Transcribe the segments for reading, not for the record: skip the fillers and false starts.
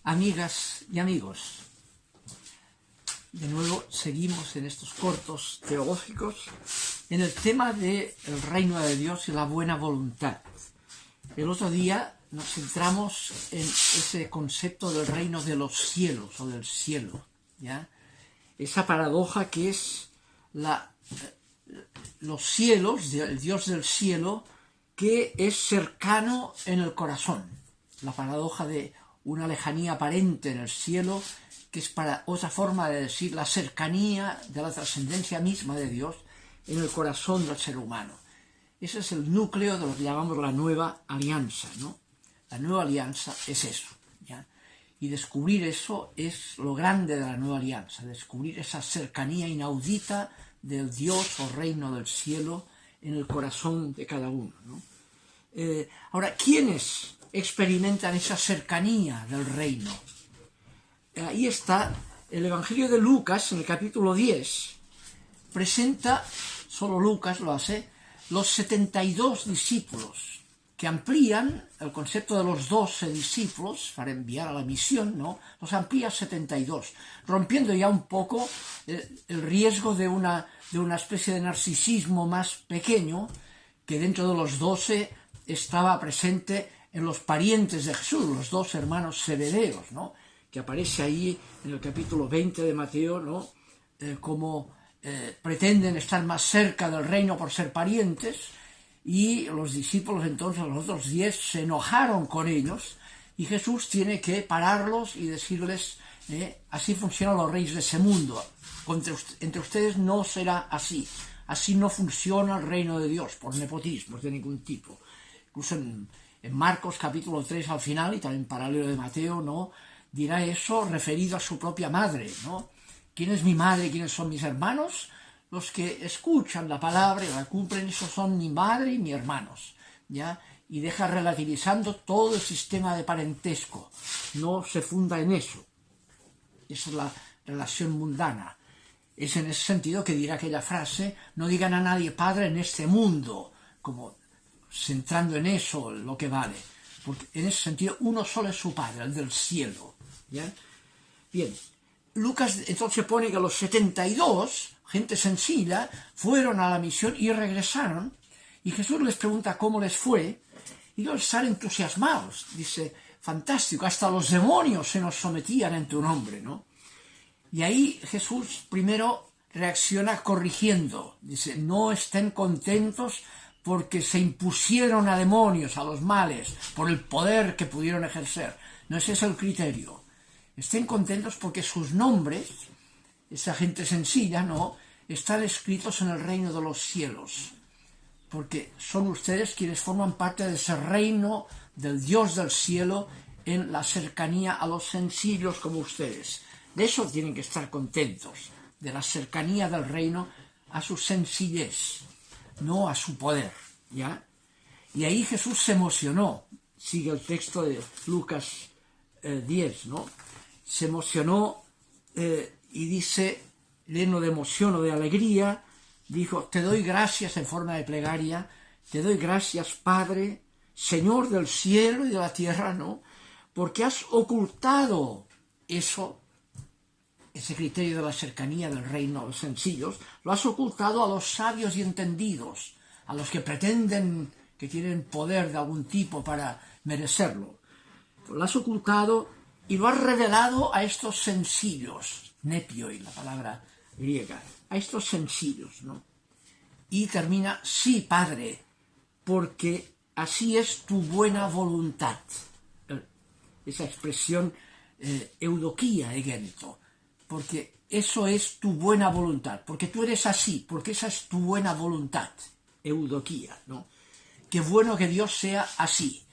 Amigas y amigos, de nuevo seguimos en estos cortos teológicos en el tema del reino de Dios y la buena voluntad. El otro día nos centramos en ese concepto del reino de los cielos o del cielo, ¿ya? Esa paradoja que es los cielos, el Dios del cielo, que es cercano en el corazón. La paradoja de una lejanía aparente en el cielo, que es para otra forma de decir la cercanía de la trascendencia misma de Dios en el corazón del ser humano. Ese es el núcleo de lo que llamamos la nueva alianza, ¿no? La nueva alianza es eso, ¿ya? Y descubrir eso es lo grande de la nueva alianza, descubrir esa cercanía inaudita del Dios o reino del cielo en el corazón de cada uno, ¿no? Ahora, ¿quiénes experimentan esa cercanía del reino? Ahí está el Evangelio de Lucas, en el capítulo 10, presenta, solo Lucas lo hace, los 72 discípulos, que amplían el concepto de los 12 discípulos para enviar a la misión, ¿no? Los amplía a 72, rompiendo ya un poco el riesgo de una especie de narcisismo más pequeño, que dentro de los 12 estaba presente en los parientes de Jesús, los dos hermanos Zebedeos, ¿no? Que aparece ahí en el capítulo 20 de Mateo, ¿no? Como pretenden estar más cerca del reino por ser parientes, y los discípulos entonces, los otros 10, se enojaron con ellos, y Jesús tiene que pararlos y decirles, así funcionan los reyes de ese mundo, entre ustedes no será así no funciona el reino de Dios, por nepotismos de ningún tipo. Incluso en Marcos capítulo 3 al final, y también paralelo de Mateo, ¿no? Dirá eso referido a su propia madre, ¿no? ¿Quién es mi madre? ¿Quiénes son mis hermanos? Los que escuchan la palabra y la cumplen, esos son mi madre y mis hermanos, ¿ya? Y deja relativizando todo el sistema de parentesco, no se funda en eso. Esa es la relación mundana. Es en ese sentido que dirá aquella frase, no digan a nadie padre en este mundo, como centrando en eso lo que vale, porque en ese sentido uno solo es su padre, el del cielo, ¿ya? Bien, Lucas entonces pone que los 72, gente sencilla, fueron a la misión y regresaron, y Jesús les pregunta cómo les fue, y ellos están entusiasmados, dice, fantástico, hasta los demonios se nos sometían en tu nombre, ¿no? Y ahí Jesús primero reacciona corrigiendo, dice, no estén contentos porque se impusieron a demonios, a los males, por el poder que pudieron ejercer. No ese es el criterio. Estén contentos porque sus nombres, esa gente sencilla, ¿no?, están escritos en el reino de los cielos, porque son ustedes quienes forman parte de ese reino del Dios del cielo en la cercanía a los sencillos como ustedes. De eso tienen que estar contentos, de la cercanía del reino a su sencillez, no a su poder, ¿ya? Y ahí Jesús se emocionó, sigue el texto de Lucas 10, ¿no? Se emocionó y dice, lleno de emoción o de alegría, dijo, te doy gracias en forma de plegaria, te doy gracias, Padre, Señor del cielo y de la tierra, ¿no? Porque has ocultado eso, ese criterio de la cercanía del reino a los sencillos, lo has ocultado a los sabios y entendidos, a los que pretenden que tienen poder de algún tipo para merecerlo. Lo has ocultado y lo has revelado a estos sencillos, nepioi, la palabra griega, a estos sencillos, ¿no? Y termina, sí, Padre, porque así es tu buena voluntad. Esa expresión eudokia, egento, porque eso es tu buena voluntad, porque tú eres así, porque esa es tu buena voluntad, eudokia, ¿no? Qué bueno que Dios sea así,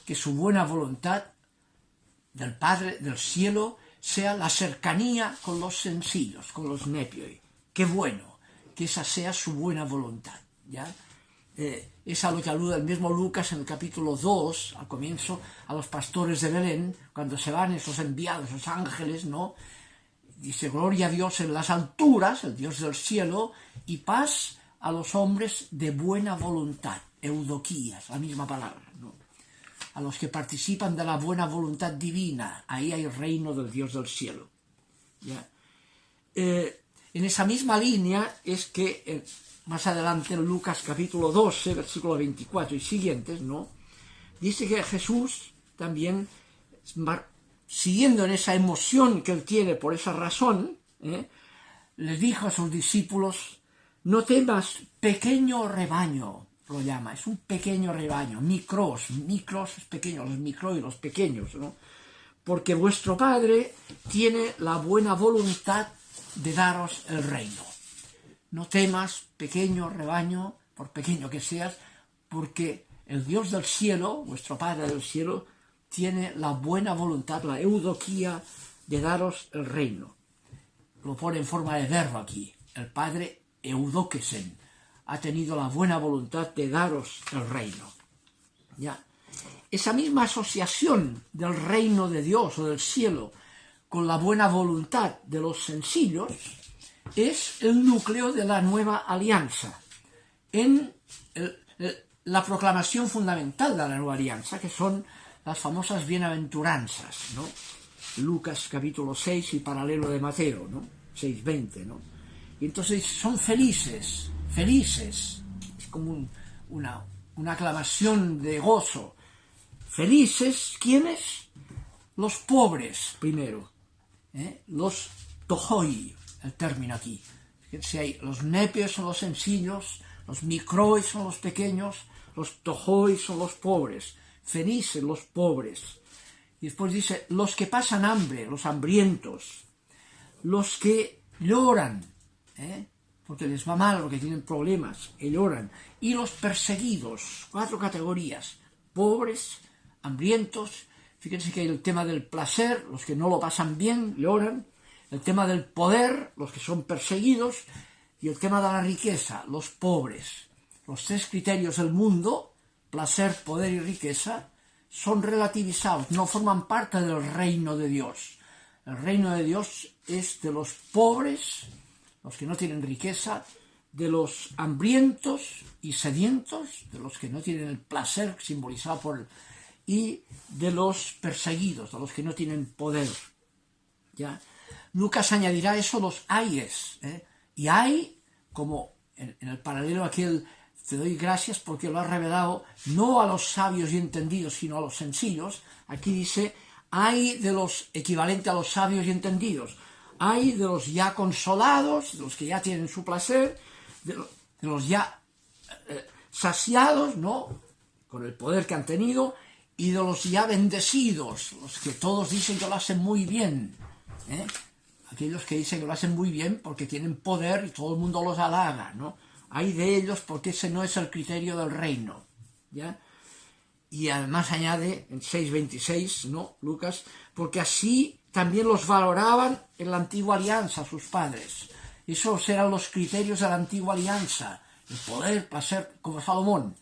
que su buena voluntad del Padre del cielo sea la cercanía con los sencillos, con los nepioi. Qué bueno que esa sea su buena voluntad, ¿ya? Es a lo que alude el mismo Lucas en el capítulo 2, al comienzo, a los pastores de Belén, cuando se van esos enviados, esos ángeles, ¿no? Dice, gloria a Dios en las alturas, el Dios del cielo, y paz a los hombres de buena voluntad, eudoquías, la misma palabra, ¿no? a los que participan de la buena voluntad divina. Ahí hay reino del Dios del cielo. ¿Ya? En esa misma línea es que más adelante en Lucas capítulo 12, versículo 24 y siguientes, ¿no? Dice que Jesús también, siguiendo en esa emoción que él tiene por esa razón, le dijo a sus discípulos: no temas, pequeño rebaño, lo llama, es un pequeño rebaño, micros es pequeño, los micro y los pequeños, ¿no? Porque vuestro Padre tiene la buena voluntad de daros el reino. No temas, pequeño rebaño, por pequeño que seas, porque el Dios del cielo, vuestro Padre del cielo, tiene la buena voluntad, la eudoquía, de daros el reino. Lo pone en forma de verbo aquí. El Padre eudoquesen ha tenido la buena voluntad de daros el reino. ¿Ya? Esa misma asociación del reino de Dios o del cielo con la buena voluntad de los sencillos es el núcleo de la nueva alianza en la proclamación fundamental de la nueva alianza, que son las famosas bienaventuranzas, ¿no? Lucas capítulo 6 y paralelo de Mateo, ¿no? 6:20, ¿no? Y entonces son felices, es como una aclamación de gozo. Felices, ¿quiénes? Los pobres, primero, los tohoi, el término aquí. Fíjense ahí, los nepios son los sencillos, los microi son los pequeños, los tohoi son los pobres. Felices los pobres. Y después dice, los que pasan hambre, los hambrientos, los que lloran, porque les va mal, porque tienen problemas, y lloran, y los perseguidos, 4 categorías: pobres, hambrientos, fíjense que hay el tema del placer, los que no lo pasan bien, lloran, el tema del poder, los que son perseguidos, y el tema de la riqueza, los pobres. Los 3 criterios del mundo, placer, poder y riqueza, son relativizados, no forman parte del reino de Dios. El reino de Dios es de los pobres, los que no tienen riqueza, de los hambrientos y sedientos, de los que no tienen el placer simbolizado por y de los perseguidos, de los que no tienen poder. ¿Ya? Lucas añadirá eso los ayes, y hay, como en el paralelo aquel, te doy gracias porque lo has revelado no a los sabios y entendidos, sino a los sencillos. Aquí dice, hay de los equivalente a los sabios y entendidos, hay de los ya consolados, de los que ya tienen su placer, de los ya saciados, ¿no?, con el poder que han tenido, y de los ya bendecidos, los que todos dicen que lo hacen muy bien, aquellos que dicen que lo hacen muy bien porque tienen poder y todo el mundo los halaga, ¿no? Hay de ellos porque ese no es el criterio del reino, ¿ya? Y además añade en 6:26, ¿no?, Lucas, porque así también los valoraban en la antigua alianza sus padres. Esos eran los criterios de la antigua alianza, el poder, placer, como Salomón.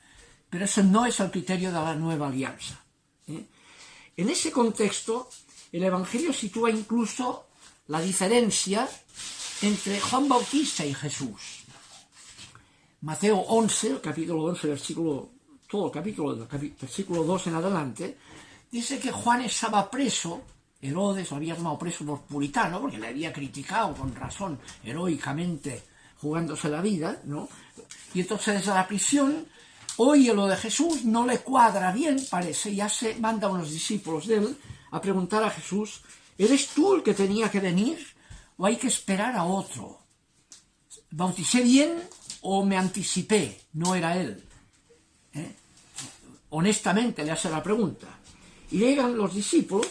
Pero ese no es el criterio de la nueva alianza. En ese contexto, el Evangelio sitúa incluso la diferencia entre Juan Bautista y Jesús. Mateo 11, el capítulo 11, todo el capítulo, versículo 2 en adelante, dice que Juan estaba preso, Herodes lo había tomado preso por puritano, porque le había criticado con razón, heroicamente, jugándose la vida, ¿no? Y entonces desde la prisión oye lo de Jesús, no le cuadra bien, parece, y ya se manda a unos discípulos de él a preguntar a Jesús, ¿eres tú el que tenía que venir o hay que esperar a otro? ¿Bauticé bien o me anticipé? No era él. Honestamente le hace la pregunta. Y llegan los discípulos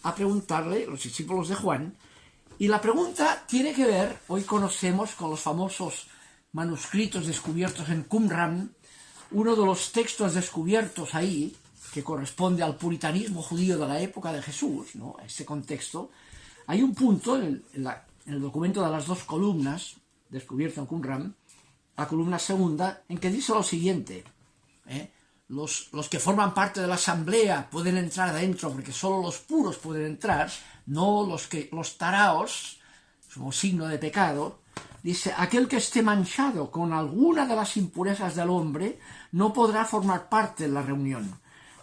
a preguntarle, los discípulos de Juan, y la pregunta tiene que ver, hoy conocemos con los famosos manuscritos descubiertos en Qumran, uno de los textos descubiertos ahí, que corresponde al puritanismo judío de la época de Jesús, ¿no?, a ese contexto, hay un punto en el documento de las 2 columnas, descubierto en Qumran, la columna segunda, en que dice lo siguiente, los que forman parte de la asamblea pueden entrar adentro porque solo los puros pueden entrar, no los taraos, como signo de pecado. Dice, aquel que esté manchado con alguna de las impurezas del hombre no podrá formar parte de la reunión.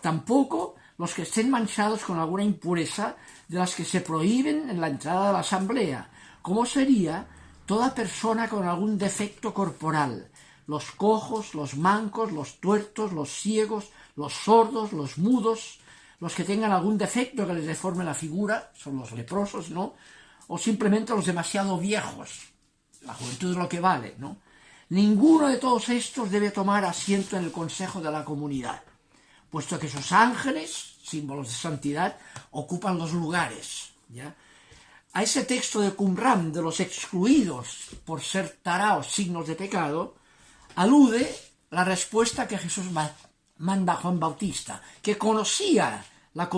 tampoco los que estén manchados con alguna impureza de las que se prohíben en la entrada de la asamblea, como sería toda persona con algún defecto corporal, los cojos, los mancos, los tuertos, los ciegos, los sordos, los mudos, los que tengan algún defecto que les deforme la figura, son los leprosos, ¿no? O simplemente los demasiado viejos. La juventud es lo que vale, ¿no? Ninguno de todos estos debe tomar asiento en el consejo de la comunidad, puesto que sus ángeles, símbolos de santidad, ocupan los lugares, ¿ya? A ese texto de Qumran, de los excluidos por ser taraos, signos de pecado, alude la respuesta que Jesús manda a Juan Bautista, que conocía la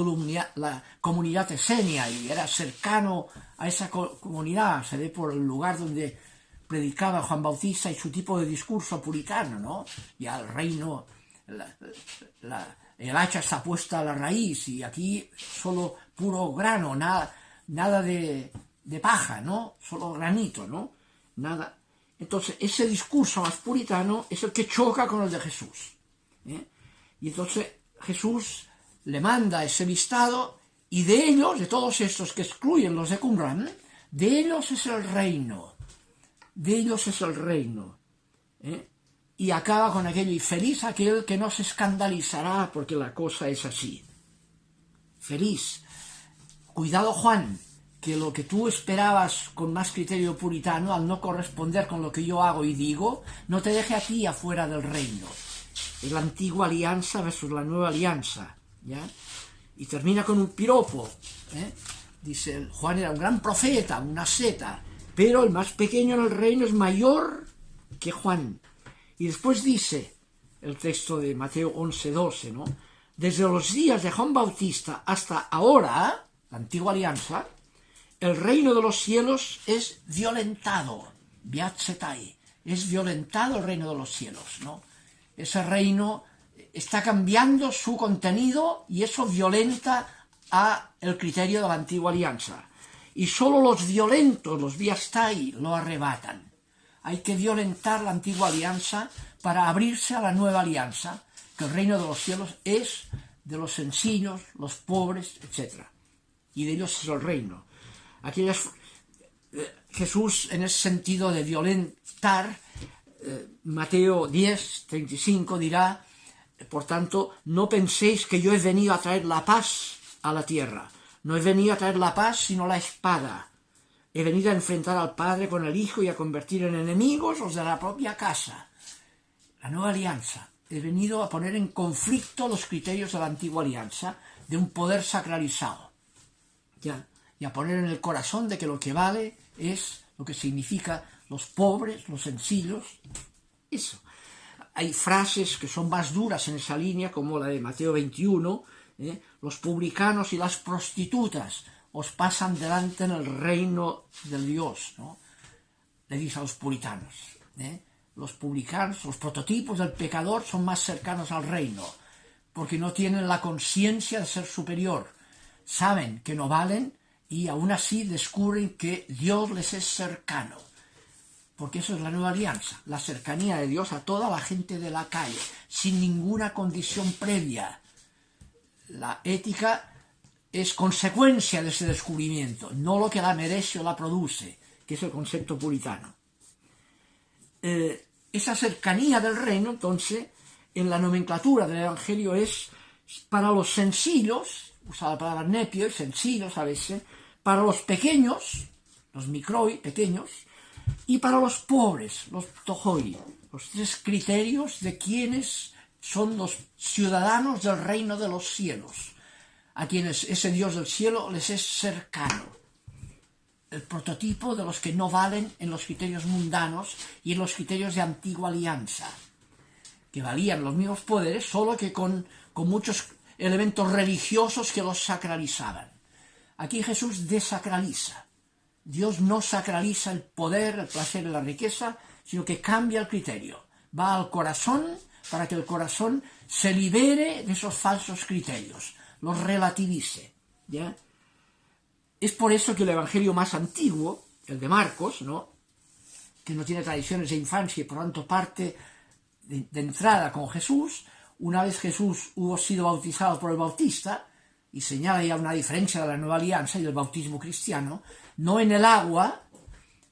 comunidad esenia y era cercano a esa comunidad, se ve por el lugar donde predicaba Juan Bautista y su tipo de discurso puritano, ¿no? Ya el reino, el hacha está puesta a la raíz y aquí solo puro grano, nada de paja, ¿no? Solo granito, ¿no? Nada. Entonces, ese discurso más puritano es el que choca con el de Jesús, ¿eh? Y entonces Jesús le manda ese listado y de ellos, de todos estos que excluyen los de Qumran, de ellos es el reino. De ellos es el reino. Y acaba con aquello, y feliz aquel que no se escandalizará porque la cosa es así. Feliz. Cuidado, Juan, que lo que tú esperabas con más criterio puritano, al no corresponder con lo que yo hago y digo, no te deje a ti afuera del reino. Es la antigua alianza versus la nueva alianza, ¿ya? Y termina con un piropo, Dice, Juan era un gran profeta, una asceta, pero el más pequeño en el reino es mayor que Juan. Y después dice, el texto de Mateo 11:12, ¿no? Desde los días de Juan Bautista hasta ahora, la antigua alianza, el reino de los cielos es violentado, biatzetai, es violentado el reino de los cielos, ¿no? Ese reino está cambiando su contenido y eso violenta a el criterio de la antigua alianza. Y solo los violentos, los biastai, lo arrebatan. Hay que violentar la antigua alianza para abrirse a la nueva alianza, que el reino de los cielos es de los sencillos, los pobres, etc. Y de ellos es el reino. Jesús, en ese sentido de violentar, Mateo 10:35 dirá, por tanto, no penséis que yo he venido a traer la paz a la tierra. No he venido a traer la paz, sino la espada. He venido a enfrentar al Padre con el Hijo y a convertir en enemigos los de la propia casa. La nueva alianza. He venido a poner en conflicto los criterios de la antigua alianza, de un poder sacralizado. ¿Ya? Y a poner en el corazón de que lo que vale es lo que significa los pobres, los sencillos. Eso. Hay frases que son más duras en esa línea, como la de Mateo 21, los publicanos y las prostitutas os pasan delante en el reino del Dios, ¿no? Le dice a los puritanos, los publicanos, los prototipos del pecador son más cercanos al reino, porque no tienen la conciencia de ser superior, saben que no valen y aún así descubren que Dios les es cercano, porque eso es la nueva alianza, la cercanía de Dios a toda la gente de la calle, sin ninguna condición previa. La ética es consecuencia de ese descubrimiento, no lo que la merece o la produce, que es el concepto puritano. Esa cercanía del reino, entonces, en la nomenclatura del Evangelio es para los sencillos, usa la palabra nepio y sencillos a veces, para los pequeños, los microi, pequeños, y para los pobres, los ptohoi, los tres criterios de quienes son los ciudadanos del reino de los cielos, a quienes ese Dios del cielo les es cercano. El prototipo de los que no valen en los criterios mundanos y en los criterios de antigua alianza, que valían los mismos poderes, solo que con muchos elementos religiosos que los sacralizaban. Aquí Jesús desacraliza. Dios no sacraliza el poder, el placer y la riqueza, sino que cambia el criterio. Va al corazón para que el corazón se libere de esos falsos criterios, los relativice, ¿ya? Es por eso que el evangelio más antiguo, el de Marcos, ¿no?, que no tiene tradiciones de infancia y por tanto parte de entrada con Jesús, una vez Jesús hubo sido bautizado por el Bautista, y señala ya una diferencia de la nueva alianza y el bautismo cristiano, no en el agua,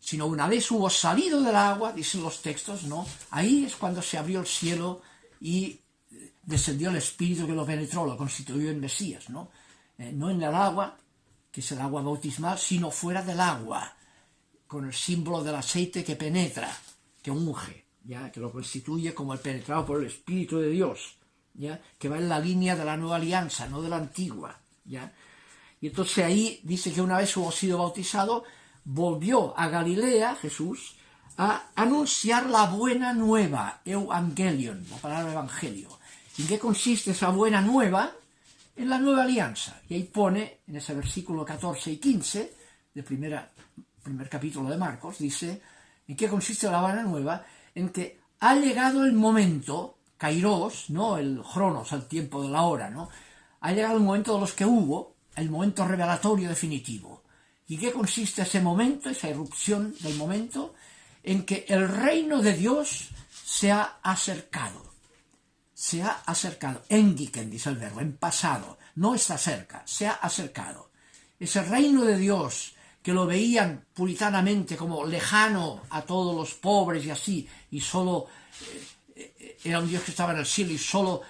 sino una vez hubo salido del agua, dicen los textos, ¿no? Ahí es cuando se abrió el cielo y descendió el Espíritu que lo penetró, lo constituyó en Mesías, ¿no? No en el agua, que es el agua bautismal, sino fuera del agua, con el símbolo del aceite que penetra, que unge, ¿ya? Que lo constituye como el penetrado por el Espíritu de Dios, ¿ya? Que va en la línea de la nueva alianza, no de la antigua, ¿ya? Y entonces ahí dice que una vez hubo sido bautizado, volvió a Galilea, Jesús, a anunciar la buena nueva, evangelion, la palabra evangelio. ¿Y en qué consiste esa buena nueva? En la nueva alianza. Y ahí pone, en ese versículo 14 y 15, del primer capítulo de Marcos, dice, ¿en qué consiste la buena nueva? En que ha llegado el momento, kairos, ¿no? El cronos, el tiempo de la hora, ¿no? Ha llegado el momento de los que hubo, el momento revelatorio definitivo. ¿Y en qué consiste ese momento, esa irrupción del momento? En que el reino de Dios se ha acercado. Se ha acercado. Engiken, dice el verbo, en pasado. No está cerca, se ha acercado. Ese reino de Dios, que lo veían puritanamente como lejano a todos los pobres y así, y solo era un Dios que estaba en el cielo y solo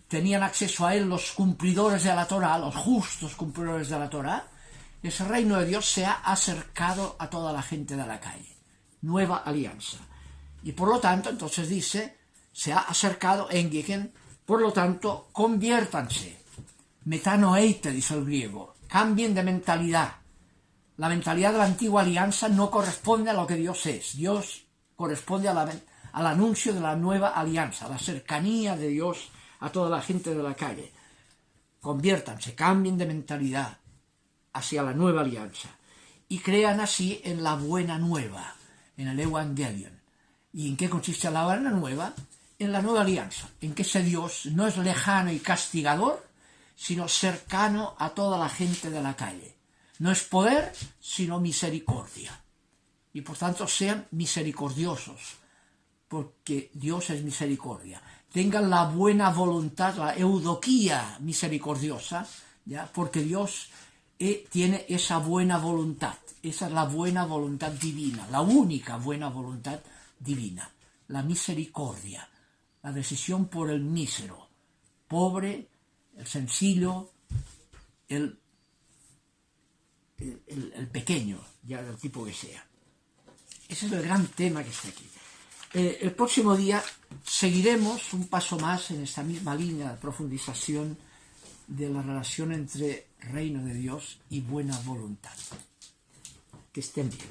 tenían acceso a él los cumplidores de la Torá, los justos cumplidores de la Torá, ese reino de Dios se ha acercado a toda la gente de la calle. Nueva alianza. Y por lo tanto, entonces dice, se ha acercado Engiken, por lo tanto, conviértanse. Metanoeite, dice el griego, cambien de mentalidad. La mentalidad de la antigua alianza no corresponde a lo que Dios es. Dios corresponde al anuncio de la nueva alianza, a la cercanía de Dios a toda la gente de la calle. Conviértanse, cambien de mentalidad hacia la nueva alianza y crean así en la buena nueva, en el Evangelion. ¿Y en qué consiste la buena nueva? En la nueva alianza, en que ese Dios no es lejano y castigador, sino cercano a toda la gente de la calle. No es poder, sino misericordia. Y por tanto sean misericordiosos, porque Dios es misericordia. Tengan la buena voluntad, la eudoquía misericordiosa, ¿ya? Porque Dios tiene esa buena voluntad. Esa es la buena voluntad divina, la única buena voluntad divina, la misericordia, la decisión por el mísero, pobre, el sencillo, el pequeño, ya del tipo que sea. Ese es el gran tema que está aquí. El próximo día seguiremos un paso más en esta misma línea de profundización de la relación entre reino de Dios y buena voluntad. Que estén bien.